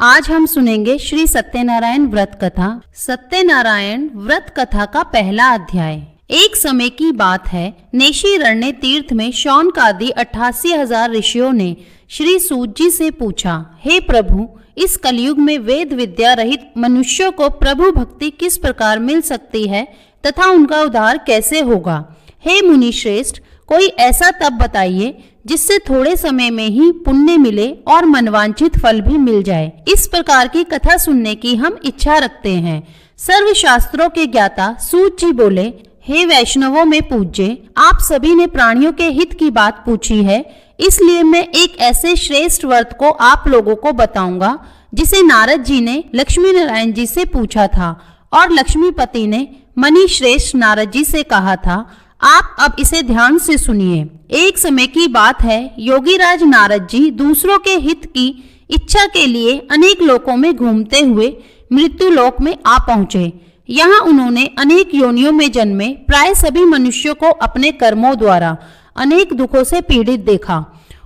आज हम सुनेंगे श्री सत्यनारायण व्रत कथा। सत्यनारायण व्रत कथा का पहला अध्याय। एक समय की बात है, नेशीरण्य तीर्थ में शौनकादि 88,000 ऋषियों ने श्री सूत जी से पूछा, हे प्रभु, इस कलयुग में वेद विद्या रहित मनुष्यों को प्रभु भक्ति किस प्रकार मिल सकती है तथा उनका उद्धार कैसे होगा। हे मुनि श्रेष्ठ, कोई ऐसा तप बताइए जिससे थोड़े समय में ही पुण्य मिले और मनवांछित फल भी मिल जाए। इस प्रकार की कथा सुनने की हम इच्छा रखते हैं। सर्व शास्त्रों के ज्ञाता सूत जी बोले, हे वैष्णवों में पूज्य, आप सभी ने प्राणियों के हित की बात पूछी है, इसलिए मैं एक ऐसे श्रेष्ठ व्रत को आप लोगों को बताऊंगा जिसे नारद जी ने लक्ष्मी नारायण जी से पूछा था और लक्ष्मीपति ने मणि श्रेष्ठ नारद जी से कहा था। आप अब इसे ध्यान से सुनिए। एक समय की बात है, योगीराज नारद जी दूसरों के हित की इच्छा के लिए अनेक लोकों में घूमते हुए मृत्यु लोक में आ पहुँचे। यहाँ उन्होंने अनेक योनियों में जन्मे प्राय सभी मनुष्यों को अपने कर्मों द्वारा अनेक दुखों से पीड़ित देखा।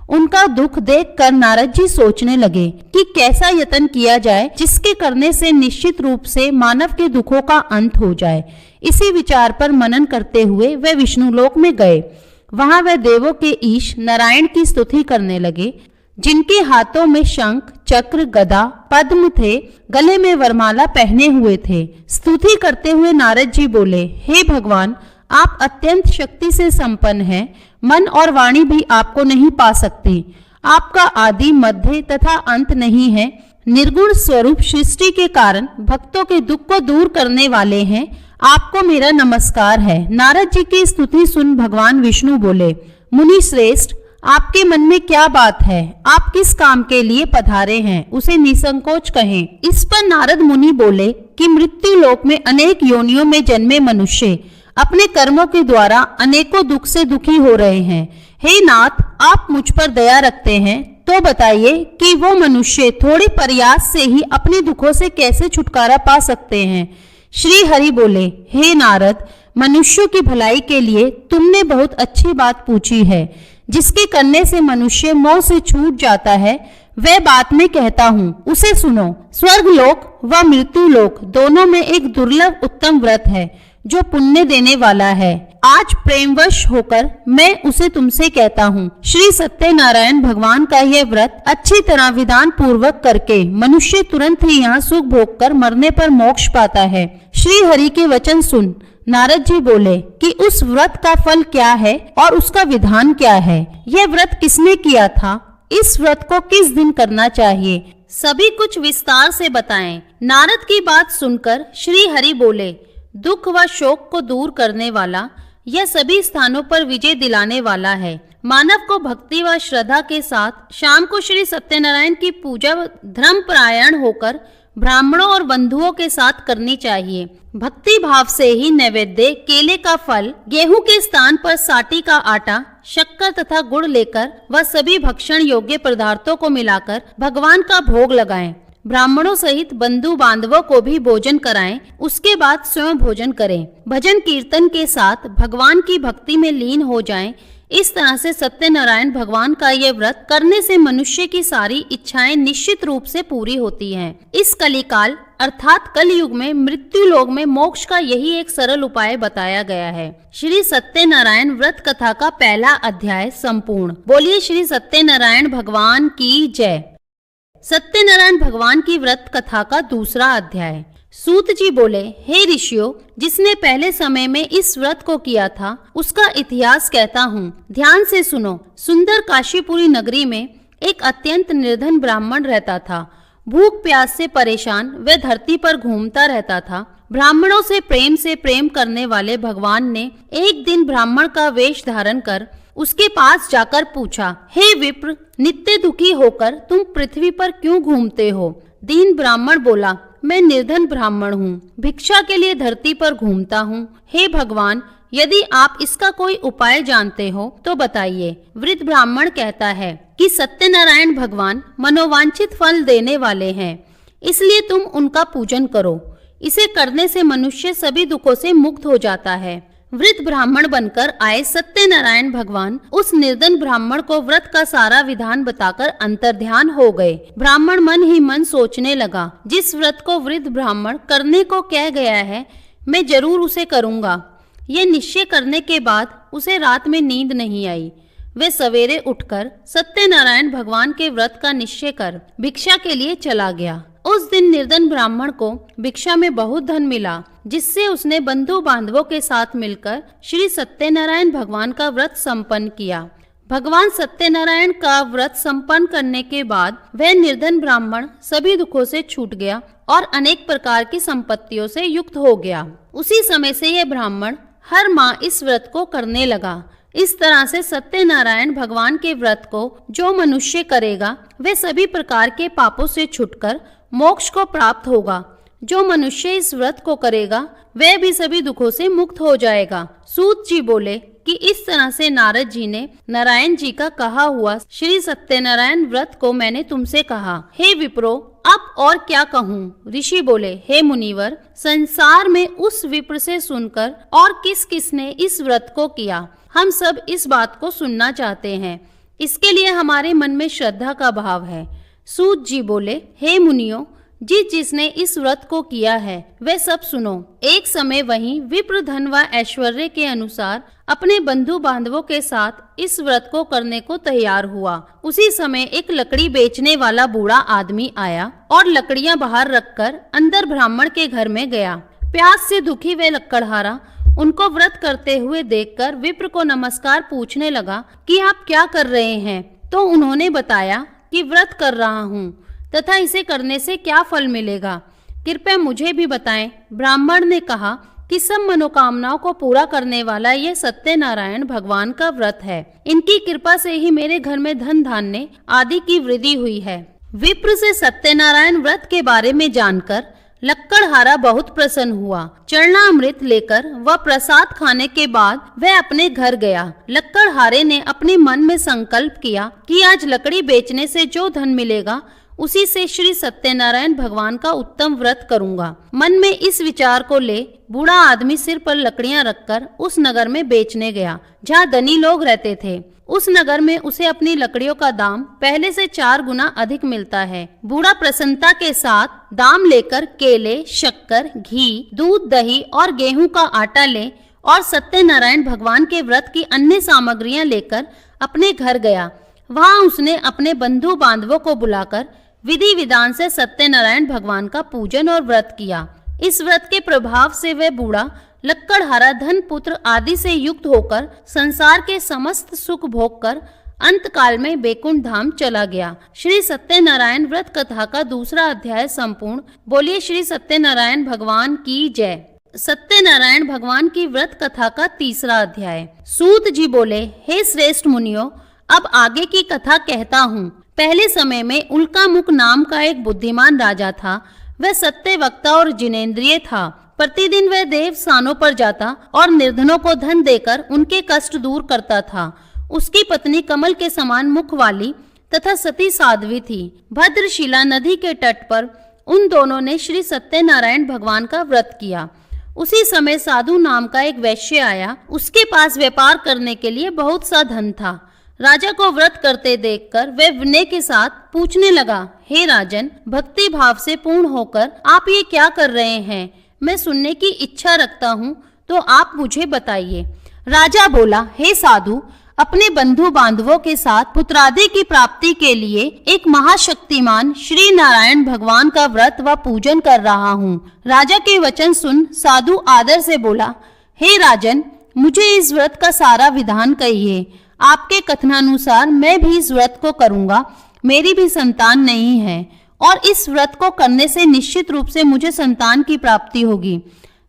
उनका दुख देखकर नारद जी सोचने लगे कि कैसा यत्न किया जाए जिसके करने से निश्चित रूप से मानव के दुखों का अंत हो जाए। इसी विचार पर मनन करते हुए वे विष्णुलोक में गए। वहां वे देवों के ईश नारायण की स्तुति करने लगे, जिनके हाथों में शंख, चक्र, गदा, पद्म थे, गले में वरमाला पहने हुए थे। स्तुति करते हुए नारद जी बोले, हे भगवान, आप अत्यंत शक्ति से संपन्न हैं, मन और वाणी भी आपको नहीं पा सकती। आपका आदि, मध्य तथा अंत नहीं है। निर्गुण स्वरूप सृष्टि के कारण भक्तों के दुख को दूर करने वाले हैं। आपको मेरा नमस्कार है। नारद जी की स्तुति सुन भगवान विष्णु बोले, मुनि श्रेष्ठ, आपके मन में क्या बात है? आप किस काम के लिए पधारे हैं, उसे निसंकोच कहें। इस पर नारद मुनि बोले कि मृत्यु लोक में अनेक योनियों में जन्मे मनुष्य अपने कर्मों के द्वारा अनेकों दुख से दुखी हो रहे हैं। हे नाथ, आप मुझ पर दया रखते हैं तो बताइए कि वो मनुष्य थोड़े प्रयास से ही अपने दुखों से कैसे छुटकारा पा सकते हैं। श्री हरि बोले, हे नारद, मनुष्यों की भलाई के लिए तुमने बहुत अच्छी बात पूछी है। जिसके करने से मनुष्य मोह से छूट जाता है, वह बात मैं कहता हूँ, उसे सुनो। स्वर्ग लोक व मृत्यु लोक दोनों में एक दुर्लभ उत्तम व्रत है जो पुण्य देने वाला है। आज प्रेमवश होकर मैं उसे तुमसे कहता हूँ। श्री सत्यनारायण भगवान का यह व्रत अच्छी तरह विधान पूर्वक करके मनुष्य तुरंत ही यहाँ सुख भोग कर मरने पर मोक्ष पाता है। श्री हरि के वचन सुन नारद जी बोले कि उस व्रत का फल क्या है और उसका विधान क्या है। यह व्रत किसने किया था? इस व्रत को किस दिन करना चाहिए? सभी कुछ विस्तार से बताएं। नारद की बात सुनकर श्री हरि बोले, दुख व शोक को दूर करने वाला, यह सभी स्थानों पर विजय दिलाने वाला है। मानव को भक्ति व श्रद्धा के साथ शाम को श्री सत्यनारायण की पूजा धर्म परायण होकर ब्राह्मणों और बंधुओं के साथ करनी चाहिए। भक्ति भाव से ही नैवेद्य, केले का फल, गेहूं के स्थान पर साटी का आटा, शक्कर तथा गुड़ लेकर वह सभी भक्षण योग्य पदार्थों को मिलाकर भगवान का भोग लगाएं। ब्राह्मणों सहित बंधु बांधवों को भी भोजन कराएं। उसके बाद स्वयं भोजन करें। भजन कीर्तन के साथ भगवान की भक्ति में लीन हो जाएं। इस तरह से सत्यनारायण भगवान का ये व्रत करने से मनुष्य की सारी इच्छाएं निश्चित रूप से पूरी होती हैं। इस कलिकाल अर्थात कलयुग में मृत्यु लोक में मोक्ष का यही एक सरल उपाय बताया गया है। श्री सत्यनारायण व्रत कथा का पहला अध्याय संपूर्ण। बोलिए श्री सत्यनारायण भगवान की जय। सत्यनारायण भगवान की व्रत कथा का दूसरा अध्याय। सूत जी बोले, हे ऋषियों, जिसने पहले समय में इस व्रत को किया था उसका इतिहास कहता हूँ, ध्यान से सुनो। सुंदर काशीपुरी नगरी में एक अत्यंत निर्धन ब्राह्मण रहता था। भूख प्यास से परेशान वह धरती पर घूमता रहता था। ब्राह्मणों से प्रेम करने वाले भगवान ने एक दिन ब्राह्मण का वेश धारण कर उसके पास जाकर पूछा, हे विप्र, नित्य दुखी होकर तुम पृथ्वी पर क्यों घूमते हो? दीन ब्राह्मण बोला, मैं निर्धन ब्राह्मण हूँ, भिक्षा के लिए धरती पर घूमता हूँ। हे भगवान, यदि आप इसका कोई उपाय जानते हो तो बताइए। वृद्ध ब्राह्मण कहता है कि सत्यनारायण भगवान मनोवांछित फल देने वाले हैं, इसलिए तुम उनका पूजन करो। इसे करने से मनुष्य सभी दुखों से मुक्त हो जाता है। वृद्ध ब्राह्मण बनकर आए सत्यनारायण भगवान उस निर्धन ब्राह्मण को व्रत का सारा विधान बताकर अंतर्ध्यान हो गए। ब्राह्मण मन ही मन सोचने लगा, जिस व्रत को वृद्ध ब्राह्मण करने को कह गया है मैं जरूर उसे करूंगा। ये निश्चय करने के बाद उसे रात में नींद नहीं आई। वे सवेरे उठकर सत्यनारायण भगवान के व्रत का निश्चय कर भिक्षा के लिए चला गया। उस दिन निर्धन ब्राह्मण को भिक्षा में बहुत धन मिला, जिससे उसने बंधु बांधवों के साथ मिलकर श्री सत्यनारायण भगवान का व्रत संपन्न किया। भगवान सत्यनारायण का व्रत संपन्न करने के बाद वह निर्धन ब्राह्मण सभी दुखों से छूट गया और अनेक प्रकार की संपत्तियों से युक्त हो गया। उसी समय से यह ब्राह्मण हर माह इस व्रत को करने लगा। इस तरह से सत्यनारायण भगवान के व्रत को जो मनुष्य करेगा वह सभी प्रकार के पापों से छुटकर मोक्ष को प्राप्त होगा। जो मनुष्य इस व्रत को करेगा वह भी सभी दुखों से मुक्त हो जाएगा। सूत जी बोले कि इस तरह से नारद जी ने नारायण जी का कहा हुआ श्री सत्यनारायण व्रत को मैंने तुमसे कहा। हे विप्रो, अब और क्या कहूँ? ऋषि बोले, हे मुनिवर, संसार में उस विप्र से सुनकर और किस किसने इस व्रत को किया, हम सब इस बात को सुनना चाहते हैं। इसके लिए हमारे मन में श्रद्धा का भाव है। सूत जी बोले, हे मुनियों, जिसने इस व्रत को किया है वह सब सुनो। एक समय वहीं विप्र धन व ऐश्वर्य के अनुसार अपने बंधु बांधवों के साथ इस व्रत को करने को तैयार हुआ। उसी समय एक लकड़ी बेचने वाला बूढ़ा आदमी आया और लकड़ियां बाहर रखकर अंदर ब्राह्मण के घर में गया। प्यास से दुखी वे लकड़हारा उनको व्रत करते हुए देखकर विप्र को नमस्कार पूछने लगा कि आप क्या कर रहे हैं। तो उन्होंने बताया कि व्रत कर रहा हूँ तथा इसे करने से क्या फल मिलेगा, कृपया मुझे भी बताएं। ब्राह्मण ने कहा कि सब मनोकामनाओं को पूरा करने वाला यह सत्यनारायण भगवान का व्रत है। इनकी कृपा से ही मेरे घर में धन धान्य आदि की वृद्धि हुई है। विप्र से सत्यनारायण व्रत के बारे में जानकर लक्कड़हारा बहुत प्रसन्न हुआ। चरणामृत लेकर वह प्रसाद खाने के बाद वह अपने घर गया। लक्कड़हारे ने अपने मन में संकल्प किया कि आज लकड़ी बेचने से जो धन मिलेगा उसी से श्री सत्यनारायण भगवान का उत्तम व्रत करूंगा। मन में इस विचार को ले बूढ़ा आदमी सिर पर लकड़ियां रखकर उस नगर में बेचने गया जहाँ धनी लोग रहते थे। उस नगर में उसे अपनी लकड़ियों का दाम पहले से 4 गुना अधिक मिलता है। बूढ़ा प्रसन्नता के साथ दाम लेकर केले, शक्कर, घी, दूध, दही और गेहूं का आटा ले और सत्यनारायण भगवान के व्रत की अन्य सामग्रियां लेकर अपने घर गया। वहां उसने अपने बंधु बांधवों को बुलाकर विधि विधान से सत्यनारायण भगवान का पूजन और व्रत किया। इस व्रत के प्रभाव से वह बूढ़ा लक्कड़हारा धन पुत्र आदि से युक्त होकर संसार के समस्त सुख भोग कर अंत काल में बैकुंठ धाम चला गया। श्री सत्यनारायण व्रत कथा का दूसरा अध्याय संपूर्ण। बोलिए श्री सत्यनारायण भगवान की जय। सत्यनारायण भगवान की व्रत कथा का तीसरा अध्याय। सूत जी बोले, हे श्रेष्ठ मुनियों, अब आगे की कथा कहता हूँ। पहले समय में उल्कामुख नाम का एक बुद्धिमान राजा था। वह सत्य वक्ता और जिनेंद्रिय था। प्रतिदिन वह देव स्थानों पर जाता और निर्धनों को धन देकर उनके कष्ट दूर करता था। उसकी पत्नी कमल के समान मुख वाली तथा सती साध्वी थी। भद्रशिला नदी के तट पर उन दोनों ने श्री सत्यनारायण भगवान का व्रत किया। उसी समय साधु नाम का एक वैश्य आया। उसके पास व्यापार करने के लिए बहुत सा धन था। राजा को व्रत करते देखकर वह विनय के साथ पूछने लगा, हे राजन, भक्ति भाव से पूर्ण होकर आप ये क्या कर रहे हैं? मैं सुनने की इच्छा रखता हूँ, तो आप मुझे बताइए। राजा बोला, हे साधु, अपने बंधु बांधवों के साथ पुत्रादि की प्राप्ति के लिए एक महाशक्तिमान श्री नारायण भगवान का व्रत व पूजन कर रहा हूँ। राजा के वचन सुन साधु आदर से बोला, हे राजन, मुझे इस व्रत का सारा विधान कहिए। आपके कथनानुसार मैं भी इस व्रत को करूंगा। मेरी भी संतान नहीं है और इस व्रत को करने से निश्चित रूप से मुझे संतान की प्राप्ति होगी।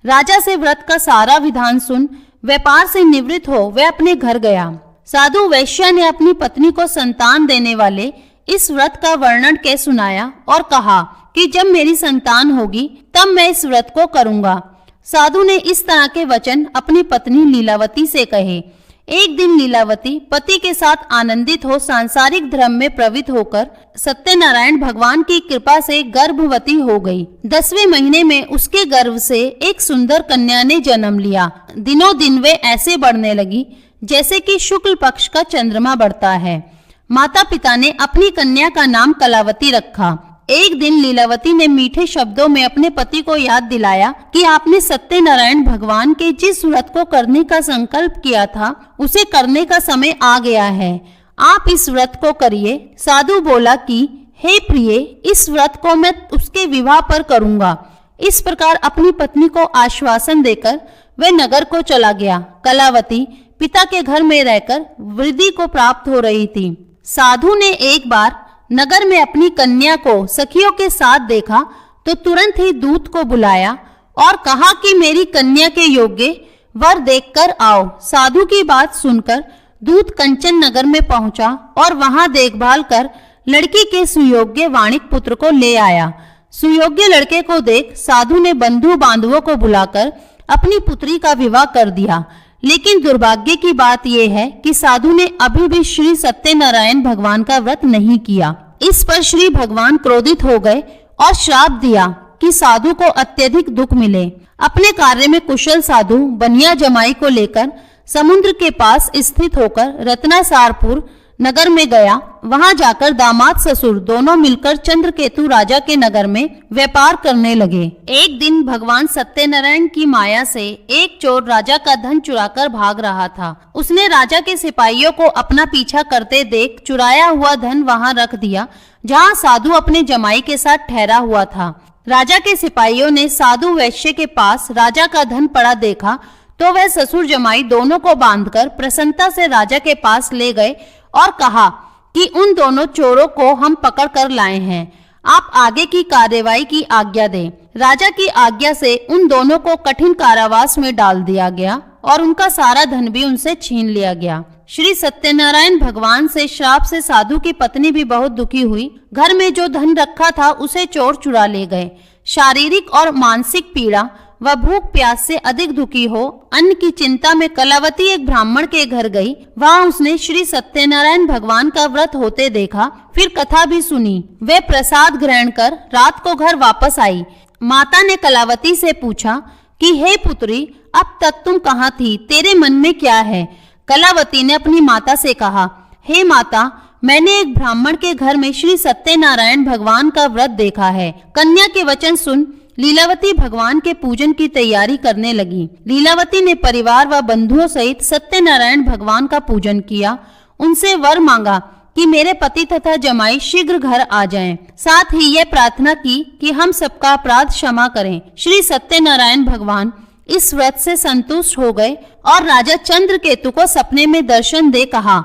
राजा से व्रत का सारा विधान सुन व्यापार से निवृत्त हो वह अपने घर गया। साधु वैश्य ने अपनी पत्नी को संतान देने वाले इस व्रत का वर्णन कह सुनाया और कहा कि जब मेरी संतान होगी तब मैं इस व्रत को करूंगा। साधु ने इस तरह के वचन अपनी पत्नी लीलावती से कहे। एक दिन लीलावती पति के साथ आनंदित हो सांसारिक धर्म में प्रवृत्त होकर सत्यनारायण भगवान की कृपा से गर्भवती हो गई। 10वें महीने में उसके गर्भ से एक सुंदर कन्या ने जन्म लिया। दिनों दिन वे ऐसे बढ़ने लगी जैसे कि शुक्ल पक्ष का चंद्रमा बढ़ता है। माता पिता ने अपनी कन्या का नाम कलावती रखा। एक दिन लीलावती ने मीठे शब्दों में अपने पति को याद दिलाया कि आपने सत्यनारायण भगवान के जिस व्रत को करने का संकल्प किया था उसे करने का समय आ गया है, आप इस व्रत को करिए। साधु बोला कि हे प्रिय, इस व्रत को मैं उसके विवाह पर करूंगा। इस प्रकार अपनी पत्नी को आश्वासन देकर वह नगर को चला गया। कलावती पिता के घर में रहकर वृद्धि को प्राप्त हो रही थी। साधु ने एक बार नगर में अपनी कन्या को सखियों के साथ देखा तो तुरंत ही दूत को बुलाया और कहा कि मेरी कन्या के योग्य वर देखकर आओ। साधु की बात सुनकर दूत कंचन नगर में पहुंचा और वहां देखभाल कर लड़की के सुयोग्य वाणिक पुत्र को ले आया। सुयोग्य लड़के को देख साधु ने बंधु बांधवों को बुलाकर अपनी पुत्री का विवाह कर दिया। लेकिन दुर्भाग्य की बात यह है कि साधु ने अभी भी श्री सत्यनारायण भगवान का व्रत नहीं किया। इस पर श्री भगवान क्रोधित हो गए और श्राप दिया कि साधु को अत्यधिक दुख मिले। अपने कार्य में कुशल साधु बनिया जमाई को लेकर समुद्र के पास स्थित होकर रत्नासारपुर नगर में गया। वहां जाकर दामाद ससुर दोनों मिलकर चंद्रकेतु राजा के नगर में व्यापार करने लगे। एक दिन भगवान सत्यनारायण की माया से एक चोर राजा का धन चुराकर भाग रहा था। उसने राजा के सिपाहियों को अपना पीछा करते देख चुराया हुआ धन वहां रख दिया जहां साधु अपने जमाई के साथ ठहरा हुआ था। राजा के सिपाहियों ने साधु वैश्य के पास राजा का धन पड़ा देखा तो वह ससुर जमाई दोनों को बांधकर प्रसन्नता से राजा के पास ले गए और कहा कि उन दोनों चोरों को हम पकड़ कर लाए हैं, आप आगे की कार्यवाही की आज्ञा दें। राजा की आज्ञा से उन दोनों को कठिन कारावास में डाल दिया गया और उनका सारा धन भी उनसे छीन लिया गया। श्री सत्यनारायण भगवान से श्राप से साधु की पत्नी भी बहुत दुखी हुई। घर में जो धन रखा था उसे चोर चुरा ले गए। शारीरिक और मानसिक पीड़ा वह भूख प्यास से अधिक दुखी हो अन्न की चिंता में कलावती एक ब्राह्मण के घर गई। वहां उसने श्री सत्यनारायण भगवान का व्रत होते देखा, फिर कथा भी सुनी। वे प्रसाद ग्रहण कर रात को घर वापस आई। माता ने कलावती से पूछा कि हे पुत्री, अब तक तुम कहाँ थी, तेरे मन में क्या है? कलावती ने अपनी माता से कहा, हे माता, मैंने एक ब्राह्मण के घर में श्री सत्यनारायण भगवान का व्रत देखा है। कन्या के वचन सुन लीलावती भगवान के पूजन की तैयारी करने लगी। लीलावती ने परिवार व बंधुओं सहित सत्यनारायण भगवान का पूजन किया। उनसे वर मांगा कि मेरे पति तथा जमाई शीघ्र घर आ जाएं। साथ ही यह प्रार्थना की कि हम सबका अपराध क्षमा करें। श्री सत्यनारायण भगवान इस व्रत से संतुष्ट हो गए और राजा चंद्रकेतु को सपने में दर्शन दे कहा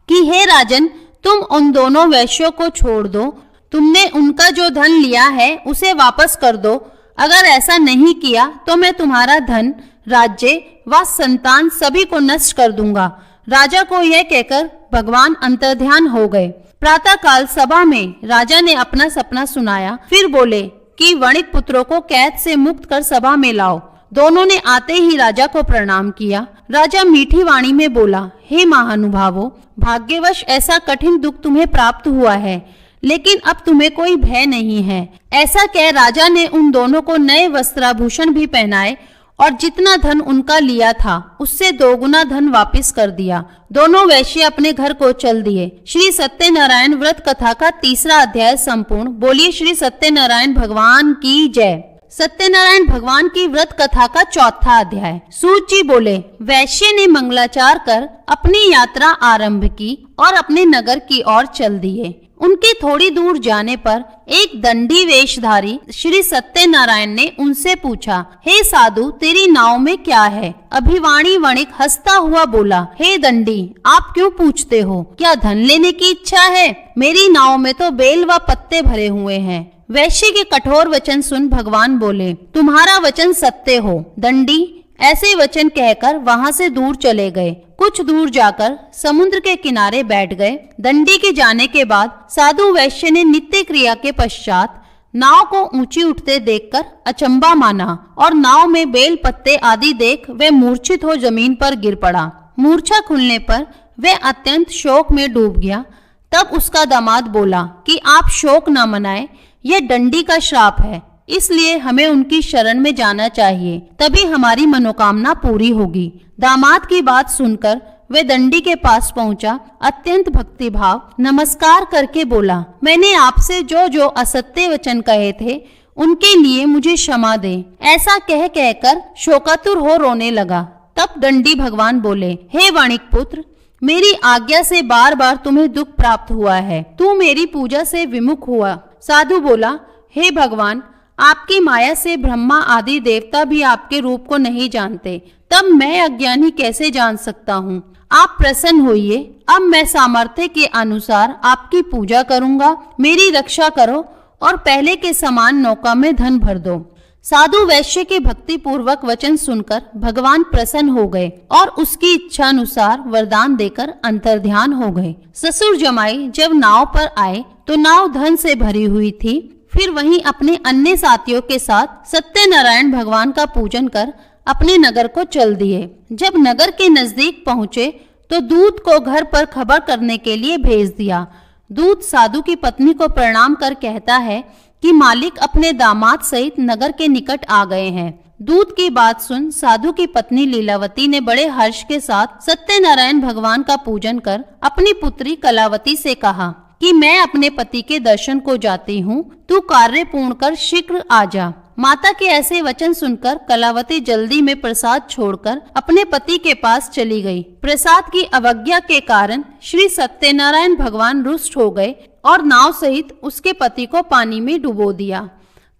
कि हे राजन, तुम उन दोनों वैश्यों को छोड़ दो। तुमने उनका जो धन लिया है उसे वापस कर दो। अगर ऐसा नहीं किया तो मैं तुम्हारा धन, राज्य व संतान सभी को नष्ट कर दूंगा। राजा को यह कहकर भगवान अंतर्ध्यान हो गए। प्रातः काल सभा में राजा ने अपना सपना सुनाया। फिर बोले कि वणिक पुत्रों को कैद से मुक्त कर सभा में लाओ। दोनों ने आते ही राजा को प्रणाम किया। राजा मीठी वाणी में बोला, हे महानुभावों, भाग्यवश ऐसा कठिन दुख तुम्हें प्राप्त हुआ है, लेकिन अब तुम्हें कोई भय नहीं है। ऐसा कह राजा ने उन दोनों को नए वस्त्राभूषण भी पहनाए और जितना धन उनका लिया था उससे 2 गुना धन वापस कर दिया। दोनों वैश्य अपने घर को चल दिए। श्री सत्यनारायण व्रत कथा का 3रा अध्याय संपूर्ण। बोलिए श्री सत्यनारायण भगवान की जय। सत्यनारायण भगवान की व्रत कथा का 4था अध्याय। सूत जी बोले, वैश्य ने मंगलाचार कर अपनी यात्रा आरंभ की और अपने नगर की ओर चल दिए। उनके थोड़ी दूर जाने पर एक दंडी वेशधारी श्री सत्यनारायण ने उनसे पूछा, हे साधु, तेरी नाव में क्या है? अभिवाणी वणिक हंसता हुआ बोला, हे दंडी, आप क्यों पूछते हो? क्या धन लेने की इच्छा है? मेरी नाव में तो बेल व पत्ते भरे हुए हैं। वैश्य के कठोर वचन सुन भगवान बोले, तुम्हारा वचन सत्य हो दंडी। ऐसे वचन कहकर वहां से दूर चले गए। कुछ दूर जाकर समुद्र के किनारे बैठ गए। दंडी के जाने के बाद साधु वैश्य ने नित्य क्रिया के पश्चात नाव को ऊंची उठते देखकर अचंबा माना और नाव में बेल पत्ते आदि देख वे मूर्छित हो जमीन पर गिर पड़ा। मूर्छा खुलने पर वह अत्यंत शोक में डूब गया। तब उसका दामाद बोला कि आप शोक न मनाएं, यह दंडी का श्राप है, इसलिए हमें उनकी शरण में जाना चाहिए, तभी हमारी मनोकामना पूरी होगी। दामाद की बात सुनकर वह दंडी के पास पहुंचा, अत्यंत भक्तिभाव नमस्कार करके बोला, मैंने आपसे जो जो असत्य वचन कहे थे उनके लिए मुझे क्षमा दे। ऐसा कह कहकर शोकातुर हो रोने लगा। तब दंडी भगवान बोले, हे वाणिक पुत्र, मेरी आज्ञा से बार बार तुम्हें दुख प्राप्त हुआ है, तू मेरी पूजा से विमुख हुआ। साधु बोला, हे भगवान, आपकी माया से ब्रह्मा आदि देवता भी आपके रूप को नहीं जानते, तब मैं अज्ञानी कैसे जान सकता हूँ। आप प्रसन्न होइए, अब मैं सामर्थ्य के अनुसार आपकी पूजा करूंगा, मेरी रक्षा करो और पहले के समान नौका में धन भर दो। साधु वैश्य के भक्ति पूर्वक वचन सुनकर भगवान प्रसन्न हो गए और उसकी इच्छा अनुसार वरदान देकर अंतर्ध्यान हो गए। ससुर जमाई जब नाव पर आए तो नाव धन से भरी हुई थी। फिर वहीं अपने अन्य साथियों के साथ सत्यनारायण भगवान का पूजन कर अपने नगर को चल दिए। जब नगर के नजदीक पहुँचे तो दूत को घर पर खबर करने के लिए भेज दिया। दूत साधु की पत्नी को प्रणाम कर कहता है कि मालिक अपने दामाद सहित नगर के निकट आ गए हैं। दूत की बात सुन साधु की पत्नी लीलावती ने बड़े हर्ष के साथ सत्यनारायण भगवान का पूजन कर अपनी पुत्री कलावती से कहा कि मैं अपने पति के दर्शन को जाती हूँ, तू कार्य पूर्ण कर शीघ्र आ जा। माता के ऐसे वचन सुनकर कलावती जल्दी में प्रसाद छोड़कर अपने पति के पास चली गई। प्रसाद की अवज्ञा के कारण श्री सत्यनारायण भगवान रुष्ट हो गए और नाव सहित उसके पति को पानी में डुबो दिया।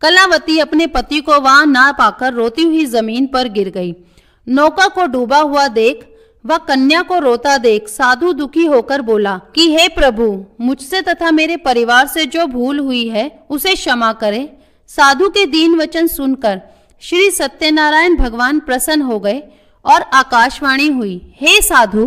कलावती अपने पति को वहां ना पाकर रोती हुई जमीन पर गिर गई। नौका को डूबा हुआ देख वह कन्या को रोता देख साधु दुखी होकर बोला कि हे प्रभु, मुझसे तथा मेरे परिवार से जो भूल हुई है उसे क्षमा करे। साधु के दीन वचन सुनकर श्री सत्यनारायण भगवान प्रसन्न हो गए और आकाशवाणी हुई, हे साधु,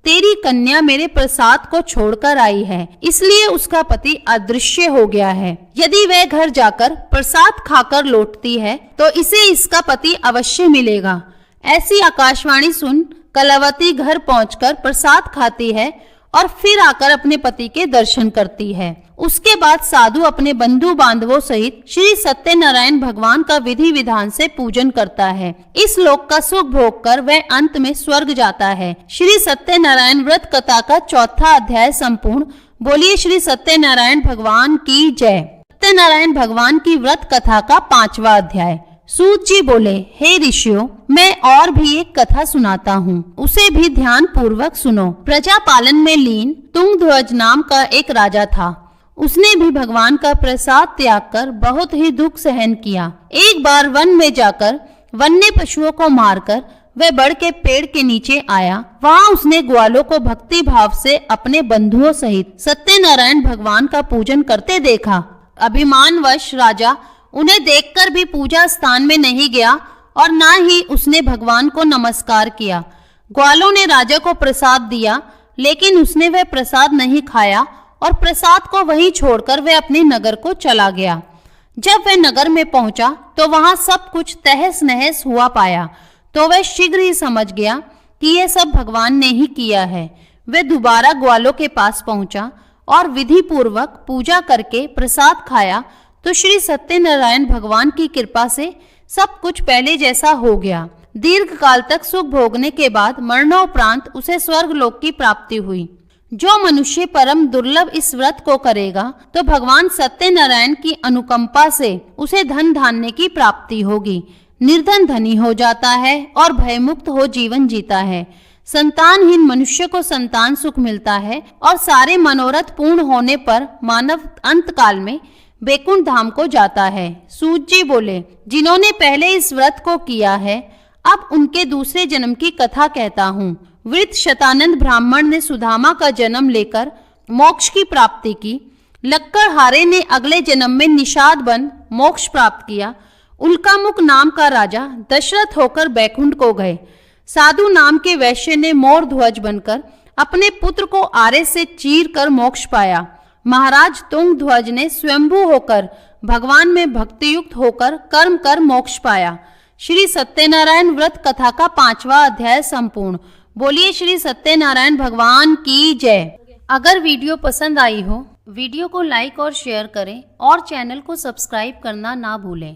तेरी कन्या मेरे प्रसाद को छोड़कर आई है, इसलिए उसका पति अदृश्य हो गया है। यदि वह घर जाकर प्रसाद खाकर लौटती है तो इसे इसका पति अवश्य मिलेगा। ऐसी आकाशवाणी सुन कलावती घर पहुंचकर प्रसाद खाती है और फिर आकर अपने पति के दर्शन करती है। उसके बाद साधु अपने बंधु बांधवों सहित श्री सत्यनारायण भगवान का विधि विधान से पूजन करता है। इस लोक का सुख भोग कर वह अंत में स्वर्ग जाता है। श्री सत्यनारायण व्रत कथा का चौथा अध्याय संपूर्ण। बोलिए श्री सत्यनारायण भगवान की जय। सत्यनारायण भगवान की व्रत कथा का 5वां अध्याय। सूत जी बोले, हे ऋषियों, मैं और भी एक कथा सुनाता हूँ, उसे भी ध्यान पूर्वक सुनो। प्रजा पालन में लीन तुंगध्वज नाम का एक राजा था। उसने भी भगवान का प्रसाद त्याग कर बहुत ही दुख सहन किया। एक बार वन में जाकर वन्य पशुओं को मारकर वह बड़ के पेड़ के नीचे आया। वहाँ उसने ग्वालों को भक्ति भाव से अपने बंधुओं सहित सत्यनारायण भगवान का पूजन करते देखा। अभिमानवश राजा उन्हें देखकर भी पूजा स्थान में नहीं गया और ना ही उसने भगवान को नमस्कार किया। ग्वालों ने राजा को प्रसाद दिया, लेकिन उसने वह प्रसाद नहीं खाया और प्रसाद को वहीं छोड़कर वह अपने नगर को चला गया। जब वह नगर में पहुंचा तो वहां सब कुछ तहस नहस हुआ पाया, तो वह शीघ्र ही समझ गया कि यह सब भगवान ने ही किया है। वह दोबारा ग्वालों के पास पहुंचा और विधि पूर्वक पूजा करके प्रसाद खाया तो श्री सत्यनारायण भगवान की कृपा से सब कुछ पहले जैसा हो गया। दीर्घ काल तक सुख भोगने के बाद मरणोपरांत उसे स्वर्ग लोक की प्राप्ति हुई। जो मनुष्य परम दुर्लभ इस व्रत को करेगा तो भगवान सत्यनारायण की अनुकंपा से उसे धन धान्य की प्राप्ति होगी। निर्धन धनी हो जाता है और भयमुक्त हो जीवन जीता है। संतानहीन मनुष्य को संतान सुख मिलता है और सारे मनोरथ पूर्ण होने पर मानव अंत काल में बैकुंठ धाम को जाता है। सूत जी बोले, जिन्होंने पहले इस व्रत को किया है, अब उनके दूसरे जन्म की कथा कहता हूँ। वृत्त शतानंद ब्राह्मण ने सुदामा का जन्म लेकर मोक्ष की प्राप्ति की। लक्कड़हारे ने अगले जन्म में निषाद बन मोक्ष प्राप्त किया। उल्कामुख नाम का राजा दशरथ होकर बैकुंठ को गए। साधु नाम के वैश्य ने मोर ध्वज बनकर अपने पुत्र को आरे से चीर कर मोक्ष पाया। महाराज तुंगध्वज ने स्वयंभू होकर भगवान में भक्ति युक्त होकर कर्म कर मोक्ष पाया। श्री सत्यनारायण व्रत कथा का 5वां अध्याय संपूर्ण। बोलिए श्री सत्यनारायण भगवान की जय। अगर वीडियो पसंद आई हो, वीडियो को लाइक और शेयर करें और चैनल को सब्सक्राइब करना ना भूलें।